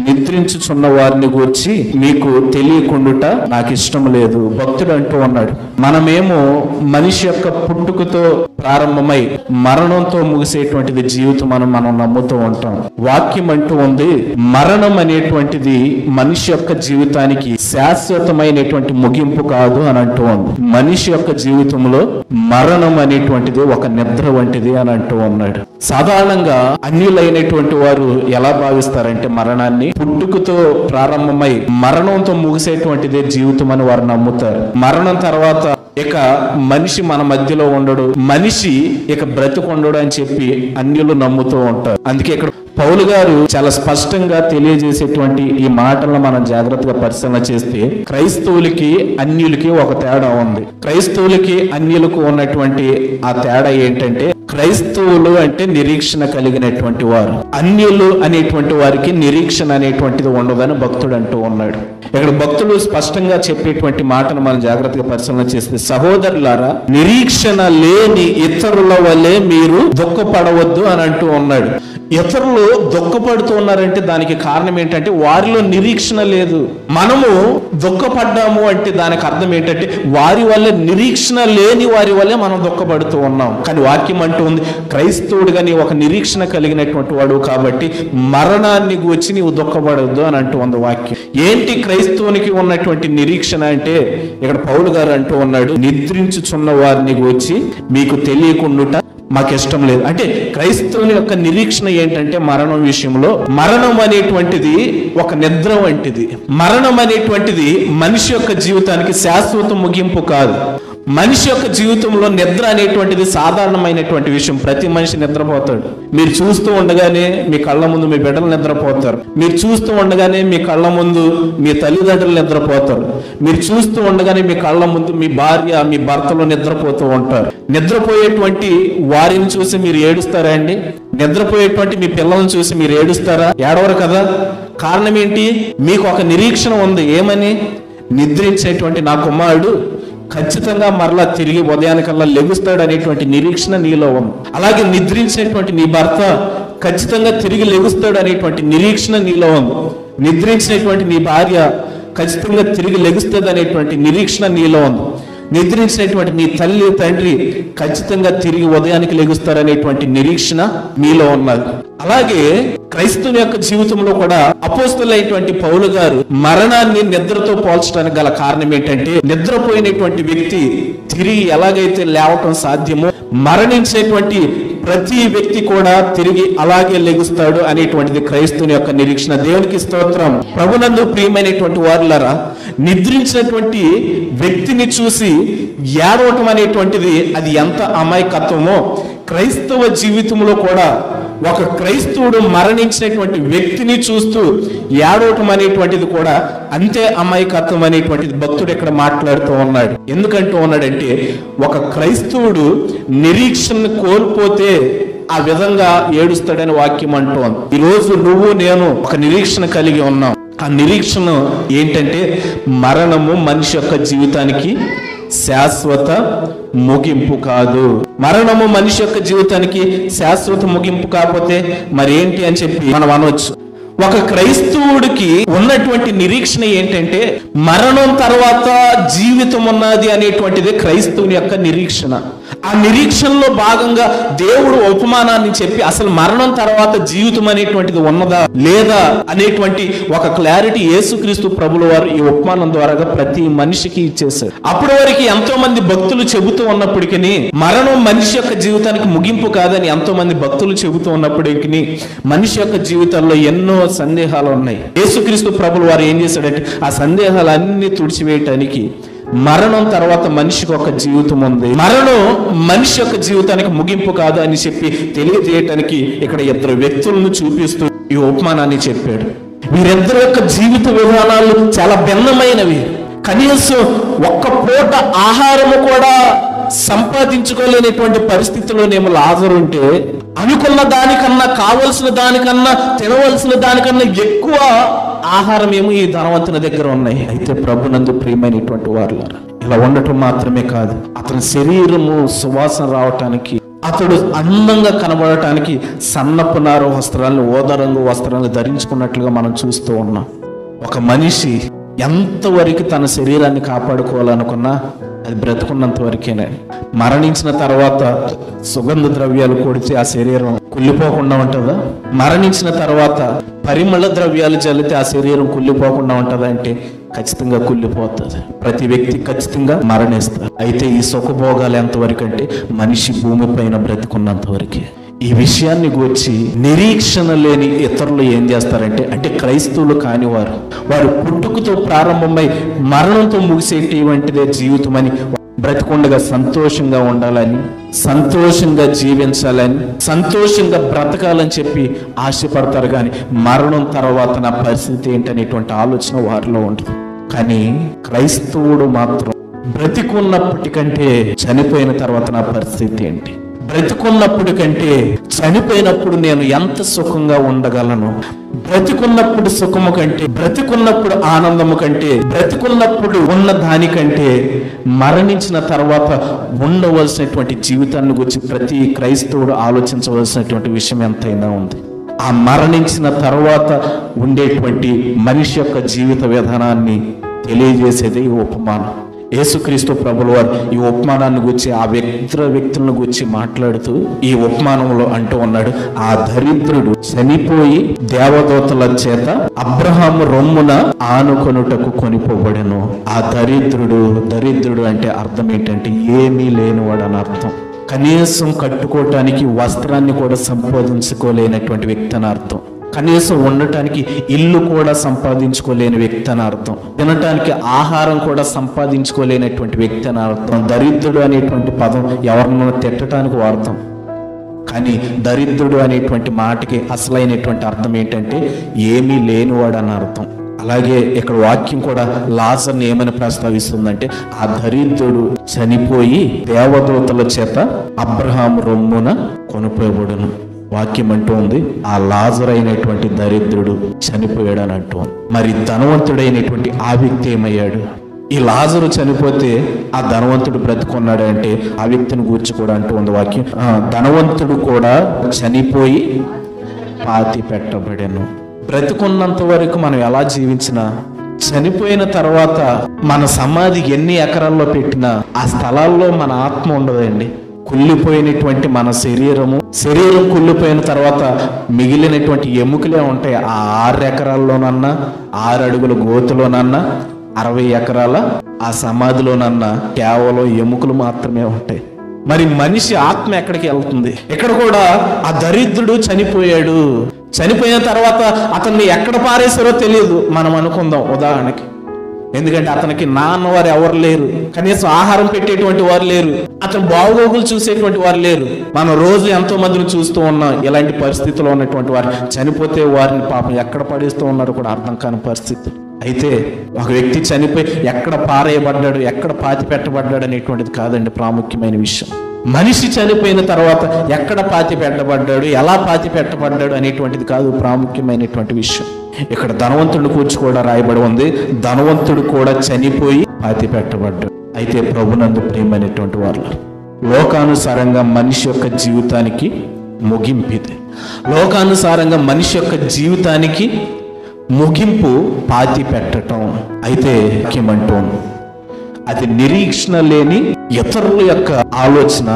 నిద్రించుచున్న వారిని గూర్చి మీకు తెలియకుండుట నాకు ఇష్టం లేదు. భక్తుడు అంటూ ఉన్నాడు, మనమేమో మనిషి యొక్క పుట్టుకతో ప్రారంభమై మరణంతో ముగిసేటువంటిది జీవితం మనం నమ్ముతూ ఉంటాం. వాక్యం అంటూ ఉంది, మరణం అనేటువంటిది మనిషి యొక్క జీవితానికి శాశ్వతమైనటువంటి ముగింపు కాదు అని అంటూ ఉంది. మనిషి యొక్క జీవితంలో మరణం అనేటువంటిది ఒక నిద్ర వంటిది అని అంటూ ఉన్నాడు. సాధారణంగా అన్యులైనటువంటి వారు ఎలా భావిస్తారంటే మరణాన్ని పుట్టుకతో ప్రారంభమై మరణంతో ముగిసేటువంటిదే జీవితం అని వారు నమ్ముతారు. మరణం తర్వాత ఇక మనిషి మన మధ్యలో ఉండడు, మనిషి ఇక బ్రతికొండడు అని చెప్పి అన్యులు నమ్ముతూ ఉంటారు. అందుకే ఇక్కడ పౌలు గారు చాలా స్పష్టంగా తెలియజేసేటువంటి ఈ మాటలను మనం జాగ్రత్తగా పరిశీలన చేస్తే క్రైస్తవులకి అన్యులకి ఒక తేడా ఉంది. క్రైస్తవులకి అన్యులకు ఉన్నటువంటి ఆ తేడా ఏంటంటే, క్రైస్తవులు అంటే నిరీక్షణ కలిగినటువంటి వారు, అన్యులు అనేటువంటి వారికి నిరీక్షణ అనేటువంటిది ఉండదని భక్తుడు అంటూ ఉన్నాడు. ఇక్కడ భక్తులు స్పష్టంగా చెప్పేటువంటి మాటను మనం జాగ్రత్తగా పరిశీలన చేస్తే, సహోదరులారా నిరీక్షణ లేని ఇతరుల వల్లే మీరు దుఃఖపడవద్దు అని అంటూ ఉన్నాడు. ఇతరులు దుఃఖపడుతూ ఉన్నారంటే దానికి కారణం ఏంటంటే వారిలో నిరీక్షణ లేదు. మనము దుఃఖపడ్డాము అంటే దానికి అర్థం ఏంటంటే వారి వల్ల నిరీక్షణ లేని వారి వల్లే మనం దుఃఖపడుతూ ఉన్నాం. కానీ వాక్యం అంటూ ఉంది, క్రైస్తవుడిగా నీ ఒక నిరీక్షణ కలిగినటువంటి వాడు కాబట్టి మరణాన్ని గూర్చి నీవు దుఃఖపడవద్దు అని అంటూ ఉంది వాక్యం. ఏంటి క్రైస్తవునికి ఉన్నటువంటి నిరీక్షణ అంటే, ఇక్కడ పౌలు గారు అంటూ ఉన్నాడు, నిద్రించుచున్న వారిని గూర్చి మీకు తెలియకుండుట మాకు ఇష్టం లేదు. అంటే క్రైస్తవుని యొక్క నిరీక్షణ ఏంటంటే మరణం విషయంలో, మరణం అనేటువంటిది ఒక నిద్ర వంటిది. మరణం అనేటువంటిది మనిషి యొక్క జీవితానికి శాశ్వత ముగింపు కాదు. మనిషి యొక్క జీవితంలో నిద్ర అనేటువంటిది సాధారణమైనటువంటి విషయం. ప్రతి మనిషి నిద్రపోతాడు. మీరు చూస్తూ ఉండగానే మీ కళ్ళ ముందు మీ బిడ్డలు నిద్రపోతారు. మీరు చూస్తూ ఉండగానే మీ కళ్ళ ముందు మీ తల్లిదండ్రులు నిద్రపోతారు. మీరు చూస్తూ ఉండగానే మీ కళ్ళ ముందు మీ భార్య మీ భర్తలు నిద్రపోతూ ఉంటారు. నిద్రపోయేటువంటి వారిని చూసి మీరు ఏడుస్తారా అండి? నిద్రపోయేటువంటి మీ పిల్లలను చూసి మీరు ఏడుస్తారా? ఏడవరు కదా. కారణం ఏంటి? మీకు ఒక నిరీక్షణ ఉంది. ఏమని? నిద్రించేటువంటి నా కుమారుడు ఖచ్చితంగా మరలా తిరిగి ఉదయానికల్లా లెగుస్తాడు అనేటువంటి నిరీక్షణ నీలో ఉంది. అలాగే నిద్రించేటువంటి నీ భర్త ఖచ్చితంగా తిరిగి లెగుస్తాడు అనేటువంటి నిరీక్షణ నీలో ఉంది. నిద్రించినటువంటి నీ భార్య ఖచ్చితంగా తిరిగి లెగుస్తుంది అనేటువంటి నిరీక్షణ నీలో ఉంది. నిద్రించినటువంటి నీ తల్లి తండ్రి ఖచ్చితంగా తిరిగి ఉదయానికి లెగుస్తారనేటువంటి నిరీక్షణ మీలో ఉన్నది. అలాగే క్రైస్తవుని యొక్క జీవితంలో కూడా అపోస్తలుడైనటువంటి పౌలు గారు మరణాన్ని నిద్రతో పోల్చడానికి గల కారణం ఏంటంటే, నిద్రపోయినటువంటి వ్యక్తి తిరిగి ఎలాగైతే లేవటం సాధ్యమో మరణించేటువంటి ప్రతి వ్యక్తి కూడా తిరిగి అలాగే లెగుస్తాడు అనేటువంటిది క్రైస్తవుని యొక్క నిరీక్షణ. దేవునికి స్తోత్రం. ప్రభునందు ప్రియమైనటువంటి వారులారా, నిద్రించినటువంటి వ్యక్తిని చూసి ఏడవటం అనేటువంటిది అది ఎంత అమాయకత్వమో, క్రైస్తవ జీవితంలో కూడా ఒక క్రైస్తవుడు మరణించినటువంటి వ్యక్తిని చూస్తూ ఏడవటం అనేటువంటిది కూడా అంతే అమాయకత్వం అనేటువంటిది భక్తుడు ఇక్కడ మాట్లాడుతూ ఉన్నాడు. ఎందుకంటూ ఉన్నాడంటే, ఒక క్రైస్తవుడు నిరీక్షణను కోల్పోతే ఆ విధంగా ఏడుస్తాడని వాక్యం అంటోంది. ఈరోజు నువ్వు నేను ఒక నిరీక్షణ కలిగి ఉన్నాం. ఆ నిరీక్షణ ఏంటంటే, మరణము మనిషి యొక్క జీవితానికి శాశ్వత ముగింపు కాదు. మరణము మనిషి యొక్క జీవితానికి శాశ్వత ముగింపు కాకపోతే మరి ఏంటి అని చెప్పి మనం అనవచ్చు. ఒక క్రైస్తవుడికి ఉన్నటువంటి నిరీక్షణ ఏంటంటే, మరణం తర్వాత జీవితం ఉన్నది అనేటువంటిది క్రైస్తవుని యొక్క నిరీక్షణ. ఆ నిరీక్షణలో భాగంగా దేవుడు ఉపమానాన్ని చెప్పి అసలు మరణం తర్వాత జీవితం అనేటువంటిది ఉన్నదా లేదా అనేటువంటి ఒక క్లారిటీ యేసుక్రీస్తు ప్రభుల వారు ఈ ఉపమానం ద్వారా ప్రతి మనిషికి ఇచ్చేశారు. అప్పటి వరకు ఎంతో మంది భక్తులు చెబుతూ ఉన్నప్పటికీ మరణం మనిషి యొక్క జీవితానికి ముగింపు కాదని ఎంతో మంది భక్తులు చెబుతూ ఉన్నప్పటికీ మనిషి యొక్క జీవితంలో ఎన్నో సందేహాలు ఉన్నాయి. యేసుక్రీస్తు ప్రభుల వారు ఏం చేశాడంటే, ఆ సందేహాలన్నీ తుడిచివేయటానికి మరణం తర్వాత మనిషికి ఒక జీవితం ఉంది, మరణం మనిషి యొక్క జీవితానికి ముగింపు కాదు అని చెప్పి తెలియజేయటానికి ఇక్కడ ఇద్దరు వ్యక్తులను చూపిస్తూ ఈ ఉపమానాన్ని చెప్పాడు. వీరిద్దరి యొక్క జీవిత విధానాలు చాలా భిన్నమైనవి. కనీసం ఒక్క పూట ఆహారము కూడా సంపాదించుకోలేనటువంటి పరిస్థితిలోనేమో లాజరు ఉంటే, అనుకున్న దానికన్నా కావలసిన దానికన్నా తినవలసిన దానికన్నా ఎక్కువ ఆహారం ఏమో ఈ ధనవంతుని దగ్గర ఉన్నాయి. అయితే ప్రభునందు ప్రియమైనటువంటి వారులారా, ఇలా ఉండటం మాత్రమే కాదు, అతని శరీరము సువాసన రావటానికి అతడు అందంగా కనబడటానికి సన్నపు నార వస్త్రాలను, ఓదరంగు వస్త్రాలను ధరించుకున్నట్లుగా మనం చూస్తూ ఉన్నాం. ఒక మనిషి ఎంతవరకు తన శరీరాన్ని కాపాడుకోవాలనుకున్నా అది బ్రతుకున్నంత వరకేనే. మరణించిన తర్వాత సుగంధ ద్రవ్యాలు కొడితే ఆ శరీరం కుళ్ళిపోకుండా ఉంటుందా? మరణించిన తర్వాత పరిమళ ద్రవ్యాలు చల్లితే ఆ శరీరం కుళ్ళిపోకుండా ఉంటుందా అంటే ఖచ్చితంగా కుళ్ళిపోతుంది. ప్రతి వ్యక్తి ఖచ్చితంగా మరణిస్తారు. అయితే ఈ సుఖభోగాలు ఎంతవరకు అంటే మనిషి భూమిపైన బ్రతుకున్నంత వరకే. ఈ విషయాన్ని గురించి నిరీక్షణ లేని ఇతరులు ఏం చేస్తారంటే, అంటే క్రైస్తవులు కాని వారు పుట్టుకతో ప్రారంభమై మరణంతో ముగిసేటువంటిదే జీవితం అని, బ్రతికుండగా సంతోషంగా ఉండాలని, సంతోషంగా జీవించాలని, సంతోషంగా బ్రతకాలని చెప్పి ఆశపడతారు. కానీ మరణం తర్వాత నా పరిస్థితి ఏంటనేటువంటి ఆలోచన వారిలో ఉంటుంది. కానీ క్రైస్తవుడు మాత్రం బ్రతికున్నప్పటికంటే చనిపోయిన తర్వాత నా పరిస్థితి ఏంటి, బ్రతికున్నప్పుడు కంటే చనిపోయినప్పుడు నేను ఎంత సుఖంగా ఉండగలను, బ్రతికున్నప్పుడు సుఖము కంటే, బ్రతికున్నప్పుడు ఆనందము కంటే, బ్రతికున్నప్పుడు ఉన్న దానికంటే మరణించిన తర్వాత ఉండవలసినటువంటి జీవితాన్ని గురించి ప్రతి క్రైస్తవుడు ఆలోచించవలసినటువంటి విషయం ఎంతైనా ఉంది. ఆ మరణించిన తర్వాత ఉండేటువంటి మనిషి యొక్క జీవిత విధానాన్ని తెలియజేసేది ఈ ఉపమానం. యేసుక్రీస్తు ప్రభుల వారు ఈ ఉపమానాన్ని గురించి, ఆ వ్యక్తులను గురించి మాట్లాడుతూ ఈ ఉపమానంలో అంటూ ఉన్నాడు, ఆ దరిద్రుడు చనిపోయి దేవదూతల చేత అబ్రహాము రొమ్మున ఆనుకొనుటకు కొనిపోబడెను. ఆ దరిద్రుడు అంటే అర్థం ఏంటంటే ఏమీ లేనివాడు అని అర్థం. కనీసం కట్టుకోవటానికి వస్త్రాన్ని కూడా సంపాదించుకోలేనటువంటి వ్యక్తి అని అర్థం. కనీసం ఉండటానికి ఇల్లు కూడా సంపాదించుకోలేని వ్యక్తి అని అర్థం. తినటానికి ఆహారం కూడా సంపాదించుకోలేనటువంటి వ్యక్తి అని అర్థం. దరిద్రుడు అనేటువంటి పదం ఎవరినైనా తిట్టడానికి వాడతాం, కానీ దరిద్రుడు అనేటువంటి మాటకి అసలైనటువంటి అర్థం ఏంటంటే ఏమీ లేనివాడు అని అర్థం. అలాగే ఇక్కడ వాక్యం కూడా లాజర్ని ఏమని ప్రస్తావిస్తుందంటే, ఆ దరిద్రుడు చనిపోయి దేవదూతల చేత అబ్రహాము రొమ్మున కొనిపోబడును. వాక్యం అంటూ ఉంది, ఆ లాజర్ అయినటువంటి దరిద్రుడు చనిపోయాడు అని అంటూ ఉంది. మరి ధనవంతుడైనటువంటి ఆ వ్యక్తి ఏమయ్యాడు? ఈ లాజరు చనిపోతే ఆ ధనవంతుడు బ్రతుకున్నాడు అంటే ఆ వ్యక్తిని గూర్చి కూడా అంటూ ఉంది వాక్యం, ధనవంతుడు కూడా చనిపోయి పాతి పెట్టబడెను. బ్రతుకున్నంత వరకు మనం ఎలా జీవించినా, చనిపోయిన తర్వాత మన సమాధి ఎన్ని ఎకరాల్లో పెట్టినా ఆ స్థలాల్లో మన ఆత్మ ఉండదండి. కుళ్ళిపోయినటువంటి మన శరీరం కుళ్ళిపోయిన తర్వాత మిగిలినటువంటి ఎముకలే ఉంటాయి. ఆ 6 ఎకరాల్లోనన్నా, 6 అడుగుల గోతులోనన్నా, 60 ఎకరాల ఆ సమాధిలోనన్నా కేవలం ఎముకలు మాత్రమే ఉంటాయి. మరి మనిషి ఆత్మ ఎక్కడికి వెళ్తుంది? ఇక్కడ కూడా ఆ దరిద్రుడు చనిపోయాడు. చనిపోయిన తర్వాత అతన్ని ఎక్కడ పారేశారో తెలియదు మనం అనుకుందాం ఉదాహరణకి. ఎందుకంటే అతనికి నాన్నవారు ఎవరు లేరు, కనీసం ఆహారం పెట్టేటువంటి వారు లేరు, అతను బాగోగులు చూసేటువంటి వారు లేరు. మనం రోజు ఎంతో మందిని చూస్తూ ఉన్నాం ఇలాంటి పరిస్థితిలో ఉన్నటువంటి వారు. చనిపోతే వారిని పాపం ఎక్కడ పడేస్తూ ఉన్నారో కూడా అర్థం కాని పరిస్థితి. అయితే ఒక వ్యక్తి చనిపోయి ఎక్కడ పారేయబడ్డాడు, ఎక్కడ పాతి పెట్టబడ్డాడు అనేటువంటిది కాదండి ప్రాముఖ్యమైన విషయం. మనిషి చనిపోయిన తర్వాత ఎక్కడ పాతి పెట్టబడ్డాడు, ఎలా పాతి పెట్టబడ్డాడు అనేటువంటిది కాదు ప్రాముఖ్యమైనటువంటి విషయం. ఇక్కడ ధనవంతుడి గురించి కూడా రాయబడి ఉంది, ధనవంతుడు కూడా చనిపోయి పాతి పెట్టబడ్డాడు. అయితే ప్రభునందు ప్రియమైనటువంటి వాళ్ళు, లోకానుసారంగా మనిషి యొక్క జీవితానికి ముగింపు ఇది. లోకానుసారంగా మనిషి యొక్క జీవితానికి ముగింపు పాతి పెట్టడం. అయితే ఏమంటోను, అది నిరీక్షణ లేని ఇతరుల యొక్క ఆలోచన.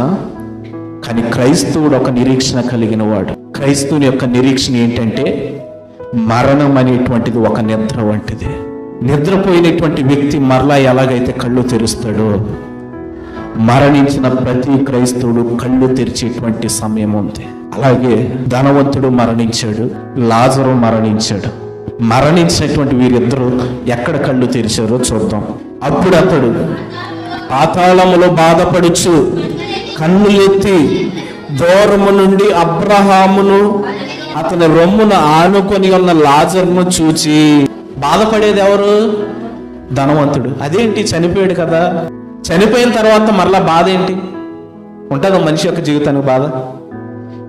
కానీ క్రైస్తవుడు ఒక నిరీక్షణ కలిగిన వాడు. క్రైస్తవుని యొక్క నిరీక్షణ ఏంటంటే, మరణం అనేటువంటిది ఒక నిద్ర వంటిది. నిద్రపోయినటువంటి వ్యక్తి మరలా ఎలాగైతే కళ్ళు తెరుస్తాడో, మరణించిన ప్రతి క్రైస్తవుడు కళ్ళు తెరిచేటువంటి సమయం ఉంది. అలాగే ధనవంతుడు మరణించాడు, లాజరు మరణించాడు. మరణించినటువంటి వీరిద్దరూ ఎక్కడ కళ్ళు తెరిచారో చూద్దాం. అప్పుడు అతడు పాతాళములో బాధపడుచు కన్నులెత్తి దూరము నుండి అబ్రహామును అతని రొమ్మున ఆనుకొని ఉన్న లాజరును చూచి, బాధపడేది ఎవరు? ధనవంతుడు. అదేంటి, చనిపోయాడు కదా, చనిపోయిన తర్వాత మరలా బాధ ఏంటి ఉంటుందా మనిషి యొక్క జీవితానికి బాధ?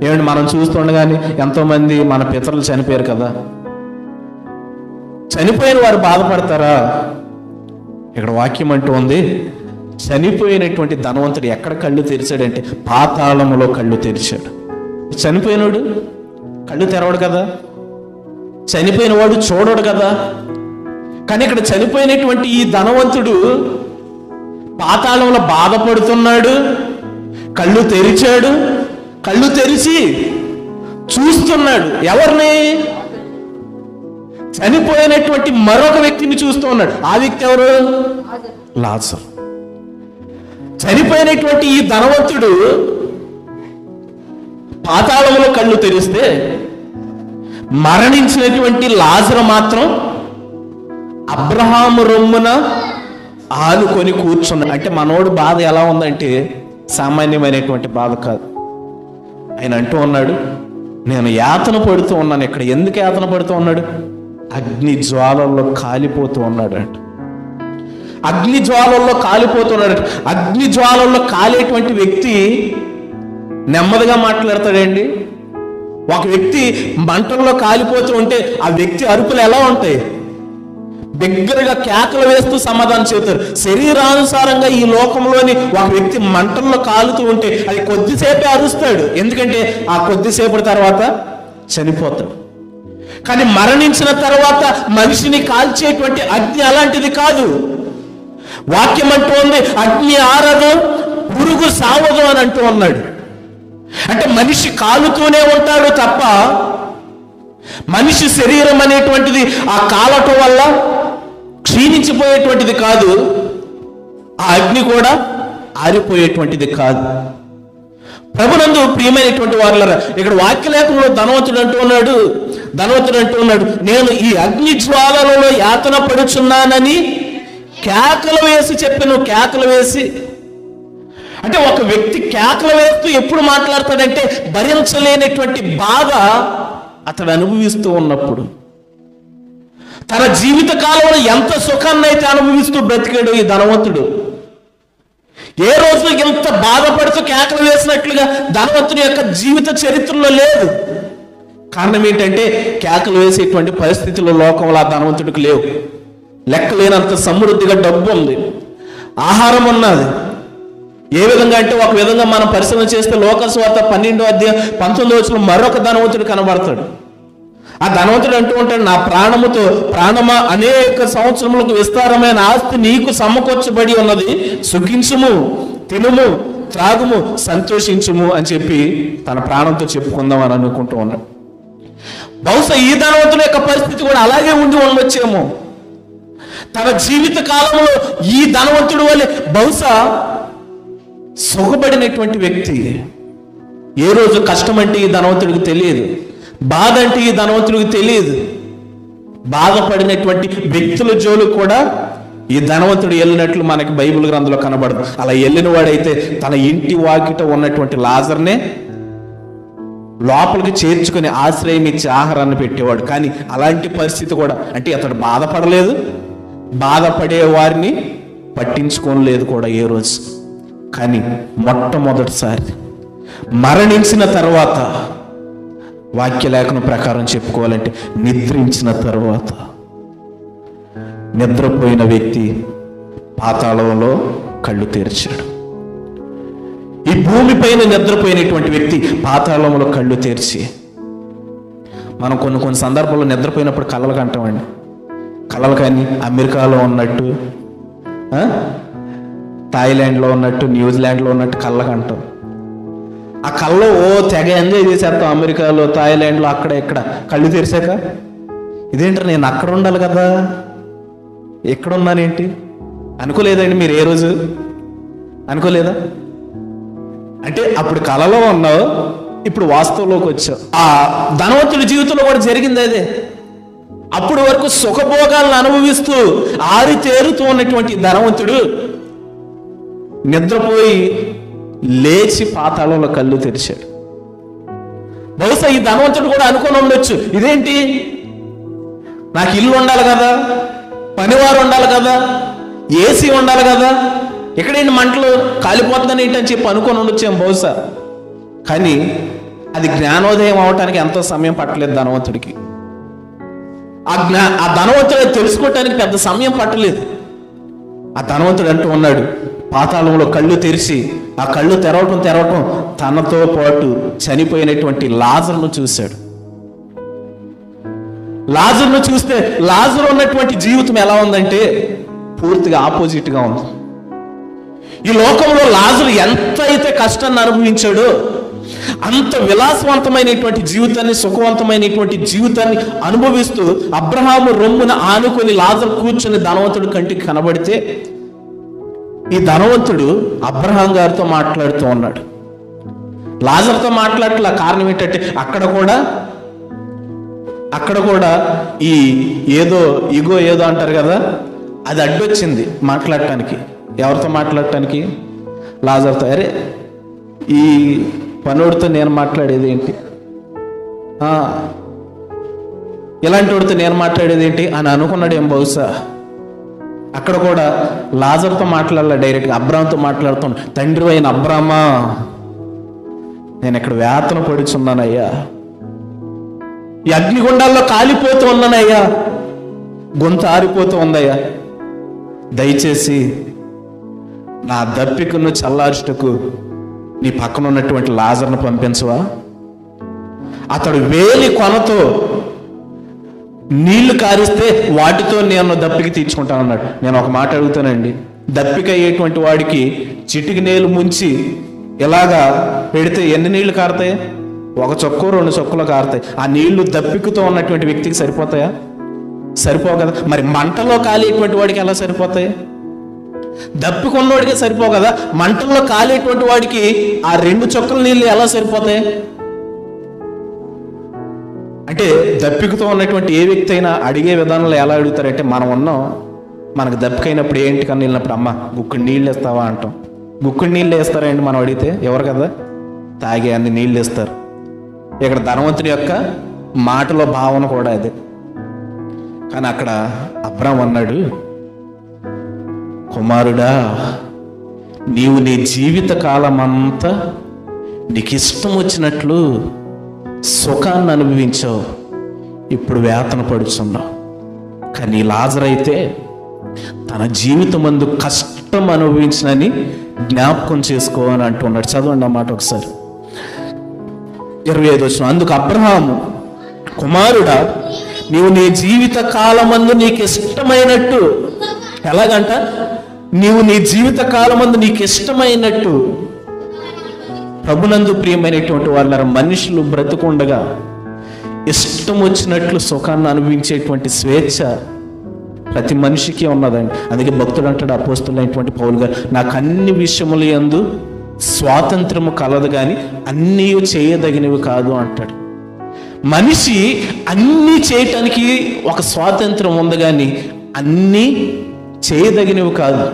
ఏమంటే మనం చూస్తుండగానే ఎంతోమంది మన పితరులు చనిపోయారు కదా, చనిపోయిన వారు బాధపడతారా? ఇక్కడ వాక్యం అంటూ ఉంది, చనిపోయినటువంటి ధనవంతుడు ఎక్కడ కళ్ళు తెరిచాడంటే పాతాళములో కళ్ళు తెరిచాడు. చనిపోయినోడు కళ్ళు తెరవడు కదా, చనిపోయిన వాడు చూడడు కదా. కానీ ఇక్కడ చనిపోయినటువంటి ఈ ధనవంతుడు పాతాళంలో బాధపడుతున్నాడు, కళ్ళు తెరిచాడు. కళ్ళు తెరిచి చూస్తున్నాడు. ఎవరిని? చనిపోయినటువంటి మరొక వ్యక్తిని చూస్తూ ఉన్నాడు. ఆ వ్యక్తి ఎవరు? లాజరు. చనిపోయినటువంటి ఈ ధనవంతుడు పాతాళంలో కళ్ళు తెరిస్తే మరణించినటువంటి లాజరు మాత్రం అబ్రహాము రొమ్మున ఆనుకొని కూర్చున్నాడు. అంటే మనోడు బాధ ఎలా ఉందంటే సామాన్యమైనటువంటి బాధ కాదు. ఆయన అంటూ ఉన్నాడు, నేను యాతన పడుతూ ఉన్నాను. ఇక్కడ ఎందుకు యాతన పడుతూ ఉన్నాడు? అగ్ని జ్వాలల్లో కాలిపోతూ ఉన్నాడు అంట. అగ్ని జ్వాలల్లో కాలిపోతున్నాడు. అగ్ని జ్వాలల్లో కాలేటువంటి వ్యక్తి నెమ్మదిగా మాట్లాడతాడండి. ఒక వ్యక్తి మంటల్లో కాలిపోతూ ఉంటే ఆ వ్యక్తి అరుపులు ఎలా ఉంటాయి? దగ్గరగా కేకలు వేస్తూ సమాధానం చెబుతారు. శరీరానుసారంగా ఈ లోకంలోని ఒక వ్యక్తి మంటల్లో కాలుతూ ఉంటే అది కొద్దిసేపే అరుస్తాడు, ఎందుకంటే ఆ కొద్దిసేపటి తర్వాత చనిపోతాడు. కానీ మరణించిన తర్వాత మనిషిని కాల్చేటువంటి అగ్ని అలాంటిది కాదు. వాక్యం అంటూ ఉంది, అగ్ని ఆరదు, పురుగు సావదు అని అంటూ ఉన్నాడు. అంటే మనిషి కాలుతూనే ఉంటాడు తప్ప మనిషి శరీరం అనేటువంటిది ఆ కాలటం వల్ల క్షీణించిపోయేటువంటిది కాదు, ఆ అగ్ని కూడా ఆరిపోయేటువంటిది కాదు. ప్రభునందు ప్రియమైనటువంటి వారులారా, ఇక్కడ వాక్యలేఖనంలో ధనవంతుడు అంటూ ఉన్నాడు, నేను ఈ అగ్ని జ్వాలలలో యాతన పడుచున్నానని కేకలు వేసి చెప్పాను. కేకలు వేసి అంటే ఒక వ్యక్తి కేకలు వేస్తూ ఎప్పుడు మాట్లాడతాడంటే భరించలేనటువంటి బాధ అతడు అనుభవిస్తూ ఉన్నప్పుడు. తన జీవిత కాలంలో ఎంత సుఖాన్ని అయితే అనుభవిస్తూ బ్రతికాడు ఈ ధనవంతుడు, ఏ రోజు ఎంత బాధపడుతూ కేకలు వేసినట్లుగా ధనవంతుని యొక్క జీవిత చరిత్రలో లేదు. కారణం ఏంటంటే కేకలు వేసేటువంటి పరిస్థితుల్లో లోకంలో ఆ ధనవంతుడికి లేవు. లెక్కలేనంత సమృద్ధిగా డబ్బు ఉంది, ఆహారం ఉన్నది. ఏ విధంగా అంటే ఒక విధంగా మనం పరిశీలన చేస్తే లోకస్వార్త 12వ అధ్యాయం 19వ వచనంలో మరొక ధనవంతుడు కనబడతాడు. ఆ ధనవంతుడు అంటూ ఉంటాడు, నా ప్రాణముతో ప్రాణమా, అనేక సంవత్సరములకు విస్తారమైన ఆస్తి నీకు సమకూర్చబడి ఉన్నది, సుఖించుము, తినుము, త్రాగుము, సంతోషించుము అని చెప్పి తన ప్రాణంతో చెప్పుకుందాం అని అనుకుంటూ ఉన్నాడు. బహుశా ఈ ధనవంతుని యొక్క పరిస్థితి కూడా అలాగే ఉండి ఉండొచ్చేమో. తన జీవిత కాలంలో ఈ ధనవంతుడి వల్లే బహుశా సుఖపడినటువంటి వ్యక్తి. ఏ రోజు కష్టం అంటే ఈ ధనవంతుడికి తెలియదు, బాధ అంటే ఈ ధనవంతుడికి తెలియదు. బాధపడినటువంటి వ్యక్తుల జోలు కూడా ఈ ధనవంతుడు వెళ్ళినట్లు మనకి బైబిల్ గ్రంథంలో కనబడదు. అలా వెళ్ళిన వాడైతే తన ఇంటి వాకిట ఉన్నటువంటి లాజర్నే లోపలికి చేర్చుకుని ఆశ్రయం ఇచ్చి ఆహారాన్ని పెట్టేవాడు. కానీ అలాంటి పరిస్థితి కూడా అంటే అతడు బాధపడలేదు, బాధపడే వారిని పట్టించుకోలేదు కూడా ఏ రోజు. కానీ మొట్టమొదటిసారి మరణించిన తర్వాత, వాక్యలేఖనం ప్రకారం చెప్పుకోవాలంటే నిద్రించిన తర్వాత, నిద్రపోయిన వ్యక్తి పాతాళంలో కళ్ళు తెరిచాడు. ఈ భూమిపైన నిద్రపోయినటువంటి వ్యక్తి పాతాళంలో కళ్ళు తెరిచి, మనం కొన్ని సందర్భాల్లో నిద్రపోయినప్పుడు కలలు కంటామండి. కలలు కానీ అమెరికాలో ఉన్నట్టు, థాయిలాండ్లో ఉన్నట్టు, న్యూజిలాండ్లో ఉన్నట్టు కళ్ళకు అంటాం. ఆ కళ్ళు తెగ ఎంజాయ్ చేసేస్తాం అమెరికాలో, థాయిలాండ్లో, అక్కడ ఇక్కడ. కళ్ళు తెరిచాక ఇదేంటారు, నేను అక్కడ ఉండాలి కదా, ఎక్కడున్నానేంటి అనుకోలేదండి మీరు? ఏ రోజు అనుకోలేదా? అంటే అప్పుడు కలలో ఉన్నావు, ఇప్పుడు వాస్తవంలోకి వచ్చావు. ఆ ధనవంతుడి జీవితంలో కూడా జరిగింది అదే. అప్పుడు వరకు సుఖభోగాలను అనుభవిస్తూ ఆరితేరుతూ ఉన్నటువంటి ధనవంతుడు నిద్రపోయి లేచి పాతాళంలో కళ్ళు తెరిచాడు. బహుశా ఈ ధనవంతుడు కూడా అనుకొని ఉండొచ్చు, ఇదేంటి, నాకు ఇల్లు ఉండాలి కదా, పనివారు ఉండాలి కదా, ఏసీ ఉండాలి కదా, ఎక్కడేంటి మంటలు కాలిపోతుందని ఏంటని చెప్పి అనుకొని ఉండొచ్చాం బహుశా. కానీ అది జ్ఞానోదయం అవటానికి ఎంతో సమయం పట్టలేదు ధనవంతుడికి. ఆ ధనవంతుడు తెలుసుకోవటానికి పెద్ద సమయం పట్టలేదు. ఆ ధనవంతుడు అంటూ ఉన్నాడు, పాతాళంలో కళ్ళు తెరిచి ఆ కళ్ళు తెరవటం తనతో పాటు చనిపోయినటువంటి లాజరును చూశాడు. లాజరును చూస్తే లాజరు ఉన్నటువంటి జీవితం ఎలా ఉందంటే పూర్తిగా ఆపోజిట్గా ఉంది. ఈ లోకంలో లాజరు ఎంత అయితే కష్టాన్ని అనుభవించాడో అంత విలాసవంతమైనటువంటి జీవితాన్ని, సుఖవంతమైనటువంటి జీవితాన్ని అనుభవిస్తూ అబ్రహాము రొమ్మున ఆనుకొని లాజరు కూర్చొని ధనవంతుడు కంటికి కనబడితే ఈ ధనవంతుడు అబ్రహాం గారితో మాట్లాడుతూ ఉన్నాడు. లాజరుతో మాట్లాడట్లా. కారణం ఏంటంటే అక్కడ కూడా ఈ ఇగో ఏదో అంటారు కదా, అది అడ్డొచ్చింది మాట్లాడటానికి. ఎవరితో మాట్లాడటానికి? లాజరుతో. అరే ఈ పనోడితో నేను మాట్లాడేది ఏంటి, ఇలాంటి వాడితో నేను మాట్లాడేది ఏంటి అని అనుకున్నాడు ఏం బహుశా. అక్కడ కూడా లాజరుతో మాట్లాడాల, డైరెక్ట్గా అబ్రాహాంతో మాట్లాడుతాను. తండ్రి అయిన అబ్రామా, నేను ఇక్కడ వేతన పడుచున్నానయ్యా, ఈ అగ్నిగుండాల్లో కాలిపోతూ ఉన్నానయ్యా, గొంతు ఆరిపోతూ ఉందయ్యా, దయచేసి నా దప్పికను చల్లార్చుటకు నీ పక్కన ఉన్నటువంటి లాజర్ను పంపించవా? అతడు వేలి కొనతో నీళ్లు కారిస్తే వాటితో నేను దప్పిక తీర్చుకుంటానన్నాడు. నేను ఒక మాట అడుగుతానండి, దప్పిక అయ్యేటువంటి వాడికి చిటికి నీళ్ళు ముంచి ఇలాగా పెడితే ఎన్ని నీళ్లు కారుతాయి? ఒక చొక్కు 2 చొక్కులు కారుతాయి. ఆ నీళ్లు దప్పికతో ఉన్నటువంటి వ్యక్తికి సరిపోతాయా? సరిపోవు కదా. మరి మంటలో కాలేటువంటి వాడికి ఎలా సరిపోతాయి? దప్పికొన్నవాడికే సరిపోవు కదా. మంటల్లో కాలేటువంటి వాడికి ఆ 2 చొక్కల నీళ్ళు ఎలా సరిపోతాయి? అంటే దప్పికతో ఉన్నటువంటి ఏ వ్యక్తి అయినా అడిగే విధానంలో ఎలా అడుగుతారంటే, మనకు దప్పికైనప్పుడు ఏంటి కన్నా వెళ్ళినప్పుడు, అమ్మ గుక్కుడు నీళ్ళు వేస్తావా అంటాం. గుక్కుడు నీళ్ళు వేస్తారండి మనం అడిగితే? ఎవరు కదా, తాగే అన్ని నీళ్ళు వేస్తారు. ఇక్కడ ధనవంతుని యొక్క మాటలో భావన కూడా అదే. కానీ అక్కడ అబ్రాహాము అన్నాడు, కుమారుడా, నీవు నీ జీవిత కాలం అంతా నీకు ఇష్టం వచ్చినట్లు సుఖాన్ని అనుభవించావు, ఇప్పుడు వేతన పడుచున్నావు. కానీ లాజరు అయితే తన జీవితమందు కష్టం అనుభవించినని జ్ఞాపకం చేసుకో అని అంటున్నాడు. చదవండి అన్నమాట ఒకసారి 25 వచనం. అందుకు అబ్రహాము, కుమారుడా, నీవు నీ జీవిత కాలమందు నీకు ఇష్టమైనట్టు, ఎలాగంట, నీవు నీ జీవిత కాలమందు నీకు ఇష్టమైనట్టు. ప్రభునందు ప్రియమైనటువంటి వాళ్ళ మనుషులు బ్రతుకుండగా ఇష్టం వచ్చినట్లు సుఖాన్ని అనుభవించేటువంటి స్వేచ్ఛ ప్రతి మనిషికి ఉన్నదండి. అందుకే భక్తుడు అంటాడు, అపోస్తులైనటువంటి పౌలు గారు, నాకు అన్ని విషయములు యందు స్వాతంత్రము కలదు కానీ అన్నీ చేయదగినవి కాదు అంటాడు. మనిషి అన్నీ చేయటానికి ఒక స్వాతంత్రం ఉంది కానీ అన్నీ చేయదగినవి కాదు.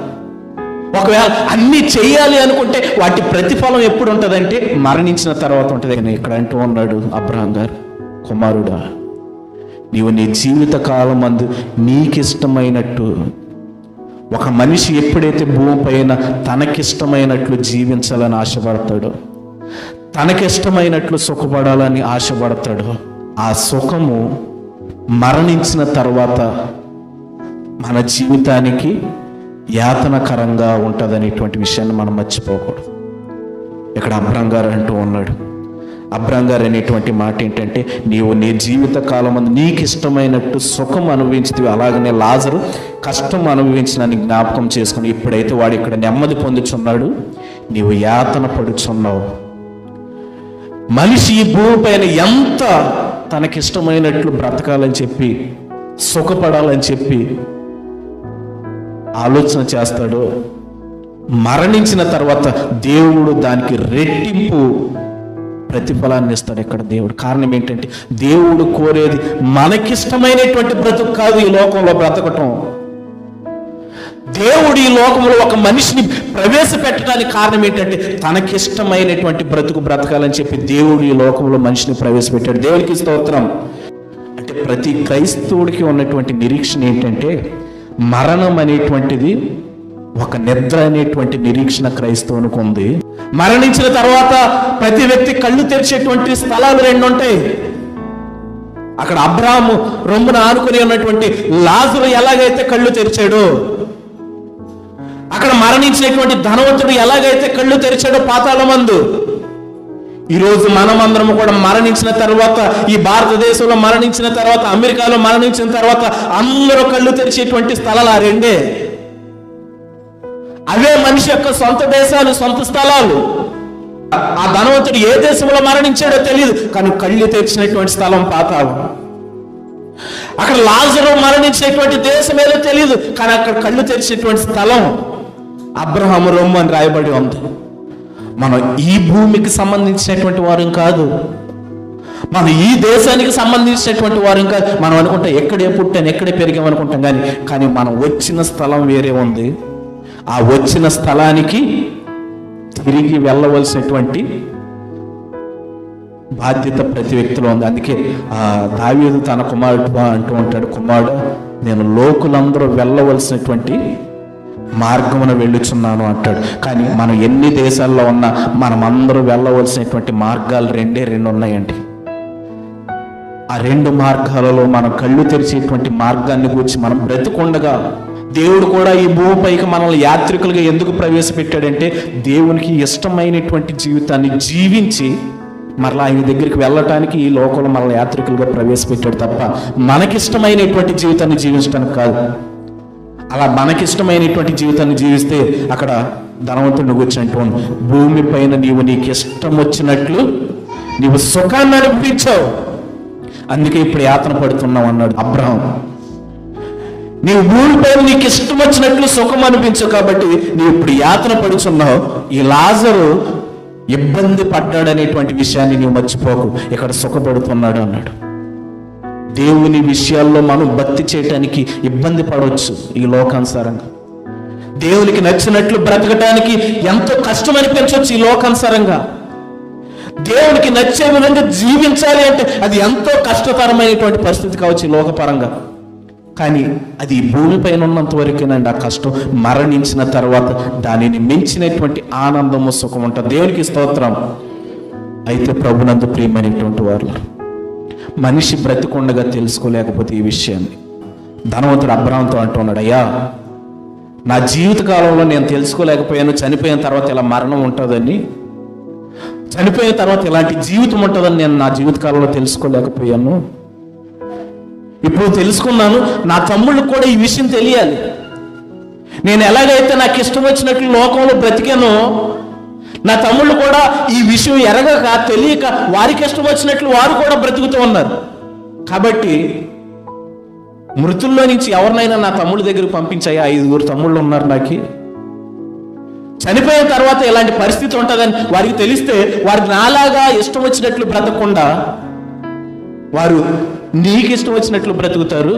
ఒకవేళ అన్నీ చేయాలి అనుకుంటే వాటి ప్రతిఫలం ఎప్పుడు ఉంటుందంటే మరణించిన తర్వాత ఉంటుంది. ఇక్కడ అంటూ ఉన్నాడు అబ్రహాం గారు, కుమారుడా, నీవు నీ జీవిత కాలం అందు నీకిష్టమైనట్టు. ఒక మనిషి ఎప్పుడైతే భూమి పైన తనకిష్టమైనట్లు జీవించాలని ఆశపడతాడో, తనకిష్టమైనట్లు సుఖపడాలని ఆశపడతాడో, ఆ సుఖము మరణించిన తర్వాత మన జీవితానికి యాతనకరంగా ఉంటుందనేటువంటి విషయాన్ని మనం మర్చిపోకూడదు. ఇక్కడ అబ్రహాం గారు అంటూ ఉన్నాడు. అబ్రహాం గారు అనేటువంటి మాట ఏంటంటే, నీవు నీ జీవిత కాలం అందు నీకు ఇష్టమైనట్టు సుఖం అనుభవించితివి, అలాగనే లాజరు కష్టం అనుభవించినని జ్ఞాపకం చేసుకుని ఇప్పుడైతే వాడు ఇక్కడ నెమ్మది పొందుచున్నాడు, నీవు యాతన పడుచున్నావు. మనిషి ఈ భూమి పైన ఎంత తనకిష్టమైనట్లు బ్రతకాలని చెప్పి, సుఖపడాలని చెప్పి ఆలోచన చేస్తాడో, మరణించిన తర్వాత దేవుడు దానికి రెట్టింపు ప్రతిఫలాన్ని ఇస్తాడు ఇక్కడ దేవుడు. కారణం ఏంటంటే, దేవుడు కోరేది మనకిష్టమైనటువంటి బ్రతుకు కాదు ఈ లోకంలో బ్రతకటం. దేవుడు ఈ లోకంలో ఒక మనిషిని ప్రవేశపెట్టడానికి కారణం ఏంటంటే, తనకిష్టమైనటువంటి బ్రతుకు బ్రతకాలని చెప్పి దేవుడు ఈ లోకంలో మనిషిని ప్రవేశపెట్టాడు. దేవునికి స్తోత్రం. అంటే ప్రతి క్రైస్తవుడికి ఉన్నటువంటి నిరీక్షణ ఏంటంటే, మరణం అనేటువంటిది ఒక నిద్ర అనేటువంటి నిరీక్షణ క్రైస్తవునికి ఉంది. మరణించిన తర్వాత ప్రతి వ్యక్తి కళ్ళు తెరిచేటువంటి స్థలాలు 2 ఉంటాయి. అక్కడ అబ్రాహాము రొమ్మున ఆనుకుని ఉన్నటువంటి లాజరు ఎలాగైతే కళ్ళు తెరిచాడో, అక్కడ మరణించినటువంటి ధనవంతుడు ఎలాగైతే కళ్ళు తెరిచాడో పాతాళమందు, ఈరోజు మనమందరము కూడా మరణించిన తర్వాత, ఈ భారతదేశంలో మరణించిన తర్వాత, అమెరికాలో మరణించిన తర్వాత అందరూ కళ్ళు తెరిచేటువంటి స్థలాలు ఆ రెండే. అవే మనిషి యొక్క సొంత దేశాలు, సొంత స్థలాలు. ఆ ధనవంతుడు ఏ దేశంలో మరణించాడో తెలియదు, కానీ కళ్ళు తెరిచినటువంటి స్థలం పాతాళం. అక్కడ లాజరు మరణించినటువంటి దేశం ఏదో తెలియదు, కానీ అక్కడ కళ్ళు తెరిచినటువంటి స్థలం అబ్రహాము రొమ్ము అని రాయబడి ఉంది. మనం ఈ భూమికి సంబంధించినటువంటి వారు కాదు, మనం ఈ దేశానికి సంబంధించినటువంటి వారు కాదు. మనం అనుకుంటాం ఎక్కడే పుట్టాను, ఎక్కడే పెరిగామనుకుంటాం, కానీ మనం వచ్చిన స్థలం వేరే ఉంది. ఆ వచ్చిన స్థలానికి తిరిగి వెళ్ళవలసినటువంటి బాధ్యత ప్రతి వ్యక్తిలో ఉంది. అందుకే దావీదు తన కుమారుడు అంటూ ఉంటాడు, కుమారుడు నేను లోకులందరూ వెళ్ళవలసినటువంటి మార్గమున వెళ్ళుచున్నాను అంటాడు. కానీ మనం ఎన్ని దేశాల్లో ఉన్నా మనమందరూ వెళ్ళవలసినటువంటి మార్గాలు రెండు ఉన్నాయండి. ఆ రెండు మార్గాలలో మనం కళ్ళు తెరిచేటువంటి మార్గాన్ని గురించి మనం బ్రతికుండగా, దేవుడు కూడా ఈ భూమిపైకి మనల్ని యాత్రికులుగా ఎందుకు ప్రవేశపెట్టాడంటే, దేవునికి ఇష్టమైనటువంటి జీవితాన్ని జీవించి మరలా ఆయన దగ్గరికి వెళ్ళటానికి ఈ లోకంలో మనల్ని యాత్రికులుగా ప్రవేశపెట్టాడు తప్ప మనకిష్టమైనటువంటి జీవితాన్ని జీవించడానికి కాదు. అలా మనకిష్టమైనటువంటి జీవితాన్ని జీవిస్తే అక్కడ ధనవంతుడిని కూర్చుంటూ భూమి పైన నీకు ఇష్టం వచ్చినట్లు నీవు సుఖాన్ని అనిపించావు, అందుకే ఇప్పుడు యాతన పడుతున్నావు అన్నాడు అబ్రహాం. నీవు భూమిపై నీకు ఇష్టం వచ్చినట్లు సుఖం అనిపించవు కాబట్టి నీవు ఇప్పుడు యాతన పడుచున్నావు. ఈ లాజరు ఇబ్బంది పడ్డాడనేటువంటి విషయాన్ని నీవు మర్చిపోకు, ఇక్కడ సుఖపడుతున్నాడు అన్నాడు. దేవుని విషయాల్లో మనం భక్తి చేయటానికి ఇబ్బంది పడవచ్చు ఈ లోకానుసారంగా. దేవునికి నచ్చినట్లు బ్రతకటానికి ఎంతో కష్టం అనిపించవచ్చు ఈ లోకానుసారంగా. దేవునికి నచ్చే విధంగా జీవించాలి అంటే అది ఎంతో కష్టతరమైనటువంటి పరిస్థితి కావచ్చు ఈ లోకపరంగా. కానీ అది భూమిపైన ఉన్నంత వరకేనండి ఆ కష్టం. మరణించిన తర్వాత దానిని మించినటువంటి ఆనందము, సుఖం ఉంటుంది. దేవునికి స్తోత్రం. అయితే ప్రభునందు ప్రియమైనటువంటి వారు, మనిషి బ్రతికుండగా తెలుసుకోలేకపోతే ఈ విషయాన్ని ధనవంతుడు అబ్రహాంతో అంటున్నాడు, అయ్యా నా జీవిత కాలంలో నేను తెలుసుకోలేకపోయాను, చనిపోయిన తర్వాత ఇలా మరణం ఉంటుందని, చనిపోయిన తర్వాత ఇలాంటి జీవితం ఉంటుందని నేను నా జీవిత కాలంలో తెలుసుకోలేకపోయాను. ఇప్పుడు తెలుసుకున్నాను. నా తమ్ముళ్ళకు కూడా ఈ విషయం తెలియాలి. నేను ఎలాగైతే నాకు ఇష్టం వచ్చినట్లు లోకంలో బ్రతికానో, నా తమ్ముళ్ళు కూడా ఈ విషయం ఎరగక తెలియక వారికి ఇష్టం వచ్చినట్లు వారు కూడా బ్రతుకుతూ ఉన్నారు. కాబట్టి మృతుల్లో నుంచి ఎవరినైనా నా తమ్ముళ్ళ దగ్గరికి పంపించాయి. 5 తమ్ముళ్ళు ఉన్నారు నాకు. చనిపోయిన తర్వాత ఇలాంటి పరిస్థితి ఉంటుందని వారికి తెలిస్తే వారికి నాలాగా ఇష్టం వచ్చినట్లు బ్రతకకుండా వారు నీకు ఇష్టం వచ్చినట్లు బ్రతుకుతారు.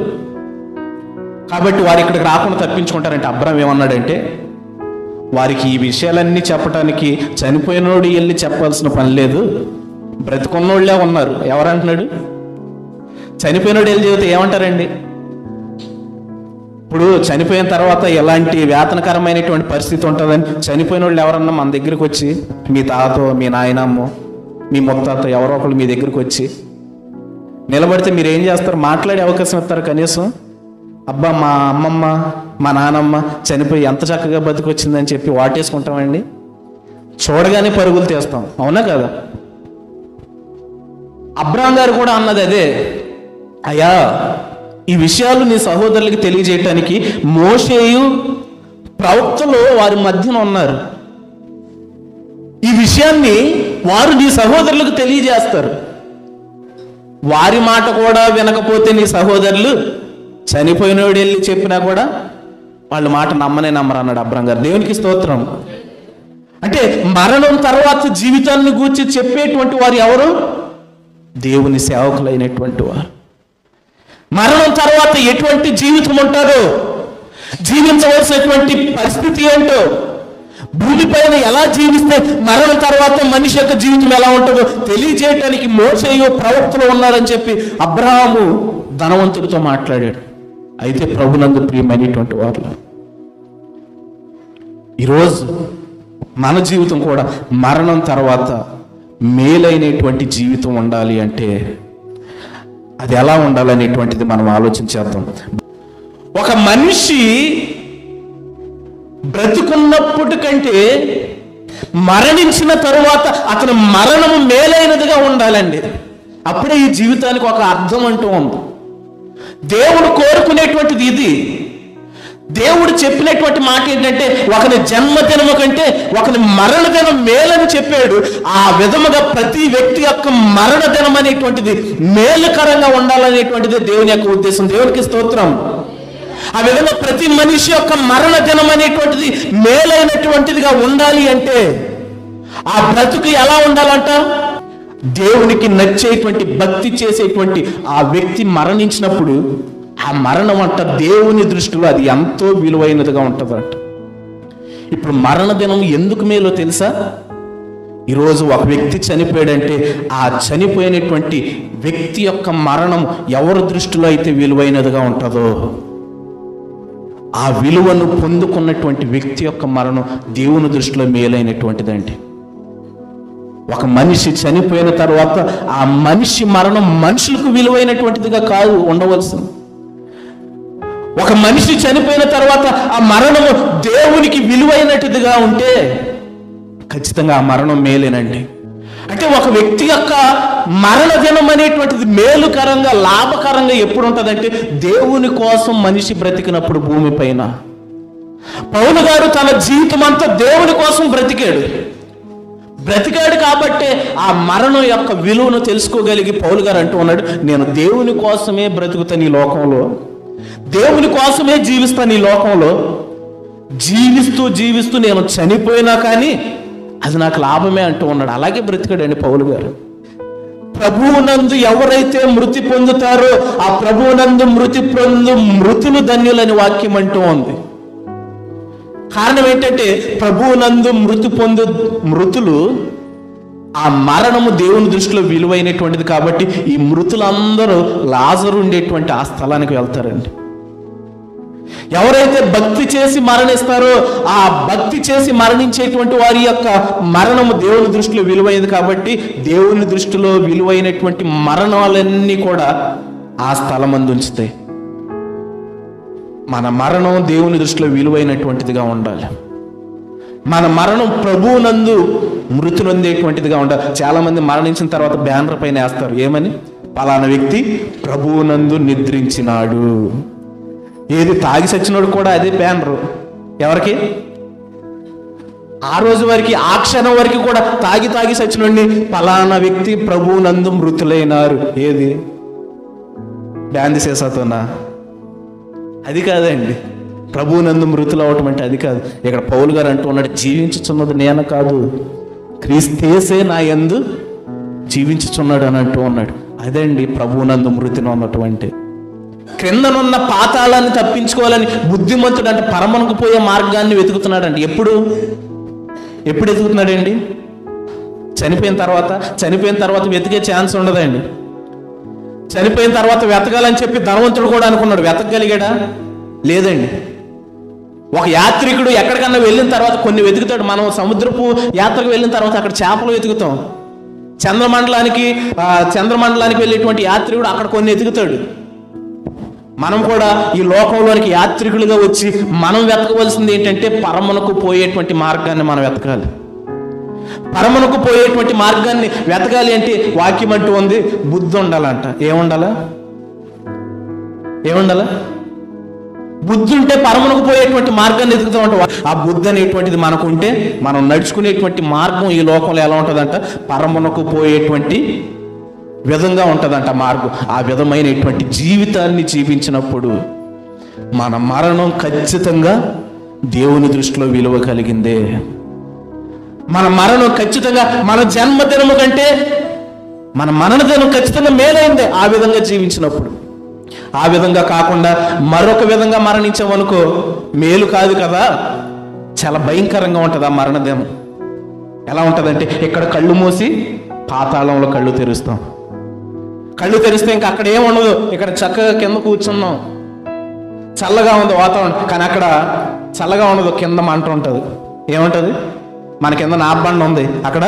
కాబట్టి వారు ఇక్కడికి రాకుండా తప్పించుకుంటారంటే అబ్రహాం ఏమన్నాడంటే, వారికి ఈ విషయాలన్నీ చెప్పడానికి చనిపోయినోడు వెళ్ళి చెప్పాల్సిన పని లేదు, బ్రతుకున్నోళ్ళే ఉన్నారు. ఎవరంటున్నాడు? చనిపోయినోడు వెళ్ళి చెబితే ఏమంటారండి? ఇప్పుడు చనిపోయిన తర్వాత ఎలాంటి వేతనకరమైనటువంటి పరిస్థితి ఉంటుందని చనిపోయిన వాళ్ళు ఎవరన్నా మన దగ్గరికి వచ్చి, మీ తాతో, మీ నాయనమ్మో, మీ ముత్తాతో ఎవరో ఒకళ్ళు మీ దగ్గరికి వచ్చి నిలబడితే మీరు ఏం చేస్తారు? మాట్లాడే అవకాశం ఇస్తారు కనీసం? అబ్బా మా అమ్మమ్మ, మా నానమ్మ చనిపోయి ఎంత చక్కగా బతికొచ్చిందని చెప్పి వాటేసుకుంటామండి. చూడగానే పరుగులు తీస్తాం, అవునా కదా? అబ్రహాం గారు కూడా అన్నది అదే, అయ్యా ఈ విషయాలు నీ సహోదరులకి తెలియజేయటానికి మోషేయు ప్రవక్తలు వారి మధ్యన ఉన్నారు. ఈ విషయాన్ని వారు నీ సహోదరులకు తెలియజేస్తారు. వారి మాట కూడా వినకపోతే నీ సహోదరులు చనిపోయినోడు వెళ్ళి చెప్పినా కూడా వాళ్ళ మాట నమ్మరు అన్నాడు అబ్రహాం గారు. దేవునికి స్తోత్రం. అంటే మరణం తర్వాత జీవితాన్ని గూర్చి చెప్పేటువంటి వారు ఎవరు? దేవుని సేవకులైనటువంటి వారు. మరణం తర్వాత ఎటువంటి జీవితం ఉంటారో, జీవించవలసినటువంటి పరిస్థితి ఏంటో, భూమిపైన ఎలా జీవిస్తే మరణం తర్వాత మనిషి యొక్క జీవితం ఎలా ఉంటుందో తెలియజేయటానికి మోషేయు ప్రవక్తలు ఉన్నారని చెప్పి అబ్రహాము ధనవంతుడితో మాట్లాడాడు. అయితే ప్రభునందు ప్రియమైనటువంటి వారు, ఈరోజు మన జీవితం కూడా మరణం తర్వాత మేలైనటువంటి జీవితం ఉండాలి అంటే అది ఎలా ఉండాలనేటువంటిది మనం ఆలోచించేద్దాం. ఒక మనిషి బ్రతుకున్నప్పటి కంటే మరణించిన తరువాత అతని మరణము మేలైనదిగా ఉండాలండి. అప్పుడే ఈ జీవితానికి ఒక అర్థం అంటూ ఉంది. దేవుడు కోరుకునేటువంటిది ఇది. దేవుడు చెప్పినటువంటి మాట ఏంటంటే ఒకని జన్మదినము కంటే ఒకని మరణదినం మేలని చెప్పాడు. ఆ విధముగా ప్రతి వ్యక్తి యొక్క మరణదినం అనేటువంటిది మేలుకరంగా ఉండాలనేటువంటిది దేవుని యొక్క ఉద్దేశం. దేవునికి స్తోత్రం. ఆ విధంగా ప్రతి మనిషి యొక్క మరణ దినం అనేటువంటిది మేలైనటువంటిదిగా ఉండాలి అంటే ఆ బ్రతుకు ఎలా ఉండాలంట? దేవునికి నచ్చేటువంటి భక్తి చేసేటువంటి ఆ వ్యక్తి మరణించినప్పుడు ఆ మరణం అంట దేవుని దృష్టిలో అది ఎంతో విలువైనదిగా ఉంటుందంట. ఇప్పుడు మరణ దినం ఎందుకు మేలో తెలుసా? ఈరోజు ఒక వ్యక్తి చనిపోయాడంటే ఆ చనిపోయినటువంటి వ్యక్తి యొక్క మరణం ఎవరి దృష్టిలో అయితే విలువైనదిగా ఉంటుందో ఆ విలువను పొందుకున్నటువంటి వ్యక్తి యొక్క మరణం దేవుని దృష్టిలో మేలైనటువంటిదండి. ఒక మనిషి చనిపోయిన తర్వాత ఆ మనిషి మరణం మనుషులకు విలువైనటువంటిదిగా కాదు ఉండవలసింది. ఒక మనిషి చనిపోయిన తర్వాత ఆ మరణము దేవునికి విలువైనట్టుగా ఉంటే ఖచ్చితంగా ఆ మరణం మేలేనండి. అంటే ఒక వ్యక్తి యొక్క మరణ దినం అనేటువంటిది మేలుకరంగా లాభకరంగా ఎప్పుడు ఉంటుందంటే దేవుని కోసం మనిషి బ్రతికినప్పుడు భూమిపైన. పౌలు గారు తన జీవితం అంతా దేవుని కోసం బ్రతికాడు కాబట్టి ఆ మరణం యొక్క విలువను తెలుసుకోగలిగి పౌలు గారు అంటూ ఉన్నాడు, నేను దేవుని కోసమే బ్రతుకుతాను ఈ లోకంలో, దేవుని కోసమే జీవిస్తాను ఈ లోకంలో, జీవిస్తూ నేను చనిపోయినా కానీ అది నాకు లాభమే అంటూ ఉన్నాడు. అలాగే బ్రతికాడండి పౌలు గారు. ప్రభువునందు ఎవరైతే మృతి పొందుతారో ఆ ప్రభువునందు మృతులు ధన్యులని వాక్యం అంటూ ఉంది. కారణం ఏంటంటే ప్రభువునందు మృతులు ఆ మరణము దేవుని దృష్టిలో విలువైనటువంటిది కాబట్టి ఈ మృతులందరూ లాజరు ఉండేటువంటి ఆ స్థలానికి వెళ్తారండి. ఎవరైతే భక్తి చేసి మరణిస్తారో ఆ భక్తి చేసి మరణించేటువంటి వారి యొక్క మరణము దేవుని దృష్టిలో విలువైనది కాబట్టి దేవుని దృష్టిలో విలువైనటువంటి మరణాలన్నీ కూడా ఆ స్థలమందు ఉంచుతాయి. మన మరణం దేవుని దృష్టిలో విలువైనటువంటిదిగా ఉండాలి. మన మరణం ప్రభువునందు మృతి నొందేటువంటిదిగా ఉండాలి. చాలా మంది మరణించిన తర్వాత బ్యానర్ పైన వేస్తారు, ఏమని? పలానా వ్యక్తి ప్రభువునందు నిద్రించినాడు. ఏది తాగి సచ్చినోడు కూడా అదే బ్యానరు. ఎవరికి? ఆ రోజు వరకు, ఆ క్షణం వరకు కూడా తాగి సచ్చినోడిని పలానా వ్యక్తి ప్రభువునందు మృతులైనారు. ఏది బ్యాన్ తీసేసాతోనా? అది కాదండి. ప్రభువునందు మృతులు అవటం అంటే అది కాదు. ఇక్కడ పౌలు గారు అంటూ ఉన్నాడు, జీవించుచున్నది నేను కాదు, క్రీస్తేసే నా యందు జీవించుచున్నాడు అని అంటూ ఉన్నాడు. అదండి ప్రభువునందు మృతిని ఉన్నటువంటి. క్రిందనున్న పాతాళాన్ని తప్పించుకోవాలని బుద్ధిమంతుడు అంటే పరమనకు పోయే మార్గాన్ని వెతుకుతున్నాడండి. ఎప్పుడు వెతుకుతున్నాడండి? చనిపోయిన తర్వాత వెతికే ఛాన్స్ ఉండదండి. చనిపోయిన తర్వాత వెతకాలని చెప్పి ధనవంతుడు కూడా అనుకున్నాడు, వెతకగలిగాడా? లేదండి. ఒక యాత్రికుడు ఎక్కడికన్నా వెళ్ళిన తర్వాత కొన్ని వెతుకుతాడు. మనం సముద్రపు యాత్రకు వెళ్ళిన తర్వాత అక్కడ చేపలు వెతుకుతాం. చంద్రమండలానికి వెళ్ళేటువంటి యాత్రికుడు అక్కడ కొన్ని వెతుకుతాడు. మనం కూడా ఈ లోకంలోనికి యాత్రికులుగా వచ్చి మనం వెతకవలసింది ఏంటంటే పరమునకు పోయేటువంటి మార్గాన్ని మనం వెతకాలి. పరమునకు పోయేటువంటి మార్గాన్ని వెతకాలి అంటే వాక్యం అంటూ ఉంది, బుద్ధి ఉండాలంట. ఏముండాలా? బుద్ధి ఉంటే పరమునకు పోయేటువంటి మార్గాన్ని వెతుకుతామంట. ఆ బుద్ధి అనేటువంటిది మనకు ఉంటే మనం నడుచుకునేటువంటి మార్గం ఈ లోకంలో ఎలా ఉంటుందంట? పరమునకు పోయేటువంటి విధంగా ఉంటుందంట మార్గం. ఆ విధమైనటువంటి జీవితాన్ని జీవించినప్పుడు మన మరణం ఖచ్చితంగా దేవుని దృష్టిలో విలువ కలిగిందే. మన మరణం ఖచ్చితంగా మన జన్మదినము కంటే మన మరణదినం ఖచ్చితంగా మేలైందే ఆ విధంగా జీవించినప్పుడు. ఆ విధంగా కాకుండా మరొక విధంగా మరణించామనుకో మేలు కాదు కదా, చాలా భయంకరంగా ఉంటుంది ఆ మరణదినం. ఎలా ఉంటుందంటే ఇక్కడ కళ్ళు మూసి పాతాళంలో కళ్ళు తెరుస్తాం. కళ్ళు తెరిస్తే ఇంకా అక్కడ ఏముండదు, ఇక్కడ చక్కగా కింద కూర్చున్నాం, చల్లగా ఉంది వాతావరణం, కానీ అక్కడ చల్లగా ఉండదు, కింద మంట ఉంటుంది. ఏముంటుంది? మన కింద నాబండ ఉంది, అక్కడ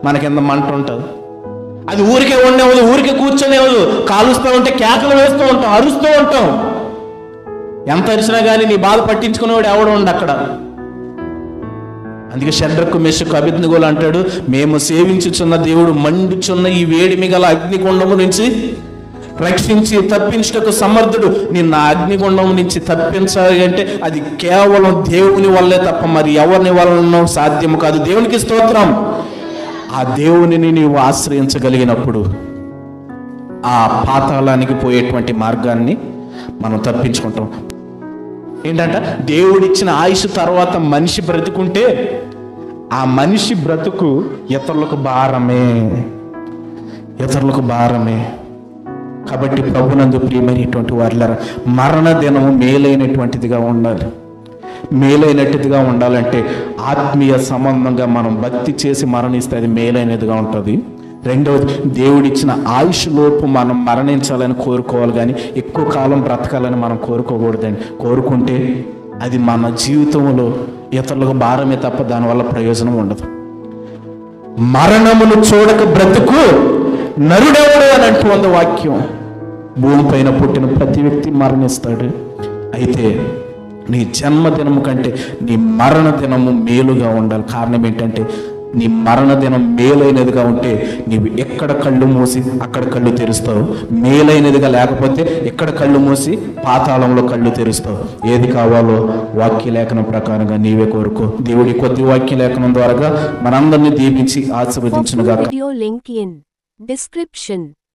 మన కింద మంట ఉంటుంది. అది ఊరికే ఉండేవదు, ఊరికే కూర్చొనేవదు, కాలుస్తూ ఉంటే కేకలు వేస్తూ ఉంటాం, అరుస్తూ ఉంటాం. ఎంత అరిచినా కానీ నీ బాధ పట్టించుకునేవాడు ఎవడు ఉండు అక్కడ. అందుకే షడ్రకు మెషకు అబేద్నెగోలు అంటాడు, మేము సేవించుచున్న దేవుడు మండుచున్న ఈ వేడిమి గల అగ్నిగుండము నుంచి రక్షించి తప్పించుటకు సమర్థుడు. నిన్న అగ్నిగుండం నుంచి తప్పించాలి అంటే అది కేవలం దేవుని వల్లే తప్ప మరి ఎవరిని వలన సాధ్యము కాదు. దేవునికి స్తోత్రం. ఆ దేవునిని నీవు ఆశ్రయించగలిగినప్పుడు ఆ పాతాళానికి పోయేటువంటి మార్గాన్ని మనం తప్పించుకుంటాం. ఏంటంట, దేవుడిచ్చిన ఆయుష్ తర్వాత మనిషి బ్రతుకుంటే ఆ మనిషి బ్రతుకు ఇతరులకు భారమే. కాబట్టి ప్రభునందు ప్రియమైనటువంటి వారిలారా, మరణ దినము మేలైనటువంటిదిగా ఉండాలి. మేలైనట్టుగా ఉండాలంటే ఆత్మీయ సంబంధంగా మనం భక్తి చేసి మరణిస్తే అది మేలైనదిగా ఉంటుంది. రెండవది, దేవుడిచ్చిన ఆయుష్ లోపు మనం మరణించాలని కోరుకోవాలి, కానీ ఎక్కువ కాలం బ్రతకాలని మనం కోరుకోకూడదండి. కోరుకుంటే అది మన జీవితంలో ఇతరులకు భారమే తప్ప దానివల్ల ప్రయోజనం ఉండదు. మరణమును చూడక బ్రతుకు నరుడెవడు అని అంటుంది వాక్యం. భూమిపైన పుట్టిన ప్రతి వ్యక్తి మరణిస్తాడు. అయితే నీ జన్మదినము కంటే నీ మరణ దినము మేలుగా ఉండాలి. కారణం ఏంటంటే నీ మరణ దినం మేలైనదిగా ఉంటే నీవు ఎక్కడ కళ్ళు మూసి అక్కడ కళ్ళు తెరుస్తావు. మేలైనదిగా లేకపోతే ఎక్కడ కళ్ళు మూసి పాతాళంలో కళ్ళు తెరుస్తావు. ఏది కావాలో వాక్యలేఖనం ప్రకారంగా నీవే కోరుకో. దేవుడి కొద్ది వాక్యలేఖనం ద్వారా మనందరినీ దీవించి ఆశీర్వదించునుగాక. Video link in description.